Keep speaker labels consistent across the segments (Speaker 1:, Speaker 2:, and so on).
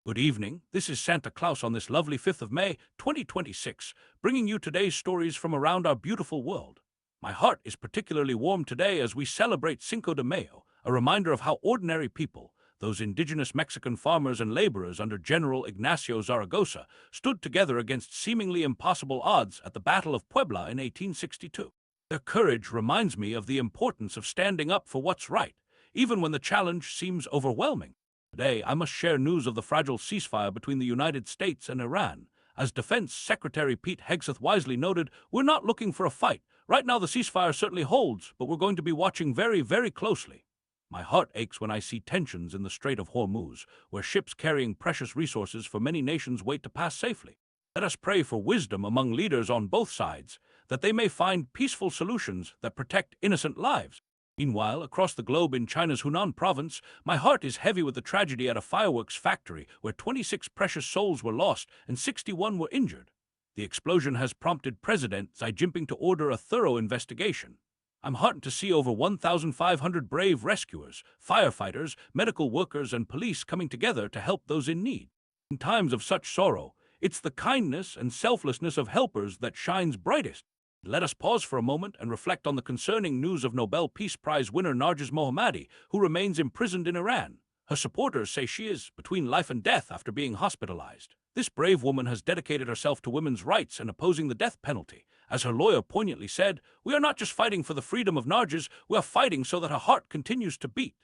Speaker 1: Good evening. This is Santa Claus on this lovely 5th of May, 2026, bringing you today's stories from around our beautiful world. My heart is particularly warm today as we celebrate Cinco de Mayo, a reminder of how ordinary people, those indigenous Mexican farmers and laborers under General Ignacio Zaragoza, stood together against seemingly impossible odds at the Battle of Puebla in 1862. Their courage reminds me of the importance of standing up for what's right, even when the challenge seems overwhelming. Today, I must share news of the fragile ceasefire between the United States and Iran. As Defense Secretary Pete Hegseth wisely noted, we're not looking for a fight. Right now, the ceasefire certainly holds, but we're going to be watching very, very closely. My heart aches when I see tensions in the Strait of Hormuz, where ships carrying precious resources for many nations wait to pass safely. Let us pray for wisdom among leaders on both sides, that they may find peaceful solutions that protect innocent lives. Meanwhile, across the globe in China's Hunan province, my heart is heavy with the tragedy at a fireworks factory where 26 precious souls were lost and 61 were injured. The explosion has prompted President Xi Jinping to order a thorough investigation. I'm heartened to see over 1,500 brave rescuers, firefighters, medical workers, and police coming together to help those in need. In times of such sorrow, it's the kindness and selflessness of helpers that shines brightest. Let us pause for a moment and reflect on the concerning news of Nobel Peace Prize winner Narges Mohammadi, who remains imprisoned in Iran. Her supporters say she is between life and death after being hospitalized. This brave woman has dedicated herself to women's rights and opposing the death penalty. As her lawyer poignantly said, "We are not just fighting for the freedom of Narges, we are fighting so that her heart continues to beat."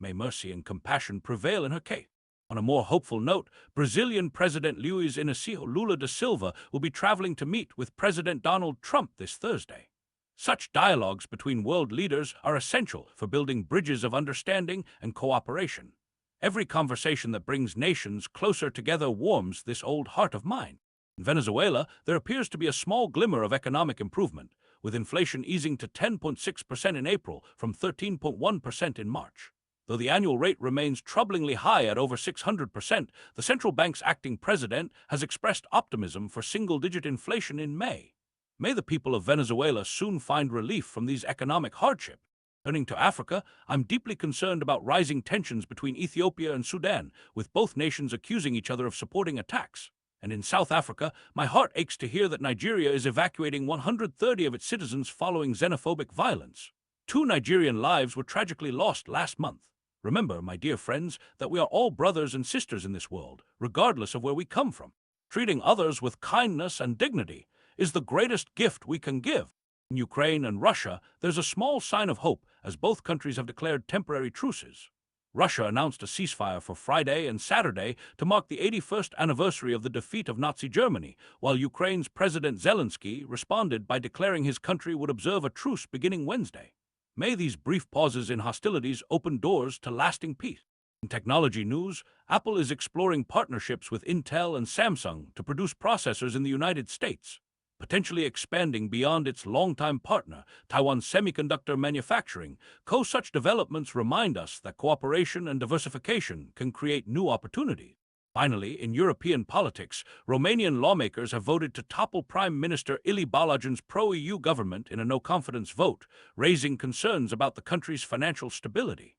Speaker 1: May mercy and compassion prevail in her case. On a more hopeful note, Brazilian President Luiz Inácio Lula da Silva will be traveling to meet with President Donald Trump this Thursday. Such dialogues between world leaders are essential for building bridges of understanding and cooperation. Every conversation that brings nations closer together warms this old heart of mine. In Venezuela, there appears to be a small glimmer of economic improvement, with inflation easing to 10.6% in April from 13.1% in March. Though the annual rate remains troublingly high at over 600%, the central bank's acting president has expressed optimism for single-digit inflation in May. May the people of Venezuela soon find relief from these economic hardships. Turning to Africa, I'm deeply concerned about rising tensions between Ethiopia and Sudan, with both nations accusing each other of supporting attacks. And in South Africa, my heart aches to hear that Nigeria is evacuating 130 of its citizens following xenophobic violence. 2 Nigerian lives were tragically lost last month. Remember, my dear friends, that we are all brothers and sisters in this world, regardless of where we come from. Treating others with kindness and dignity is the greatest gift we can give. In Ukraine and Russia, there's a small sign of hope as both countries have declared temporary truces. Russia announced a ceasefire for Friday and Saturday to mark the 81st anniversary of the defeat of Nazi Germany, while Ukraine's President Zelensky responded by declaring his country would observe a truce beginning Wednesday. May these brief pauses in hostilities open doors to lasting peace. In technology news, Apple is exploring partnerships with Intel and Samsung to produce processors in the United States, potentially expanding beyond its longtime partner, Taiwan Semiconductor Manufacturing. Such developments remind us that cooperation and diversification can create new opportunities. Finally, in European politics, Romanian lawmakers have voted to topple Prime Minister Ilie Balagin's pro-EU government in a no-confidence vote, raising concerns about the country's financial stability.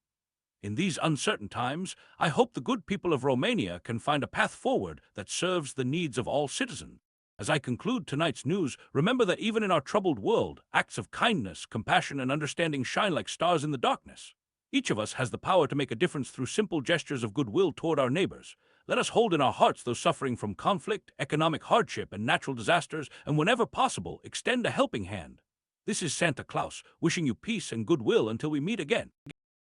Speaker 1: In these uncertain times, I hope the good people of Romania can find a path forward that serves the needs of all citizens. As I conclude tonight's news, remember that even in our troubled world, acts of kindness, compassion, and understanding shine like stars in the darkness. Each of us has the power to make a difference through simple gestures of goodwill toward our neighbors. Let us hold in our hearts those suffering from conflict, economic hardship, and natural disasters, and whenever possible, extend a helping hand. This is Santa Claus, wishing you peace and goodwill until we meet again.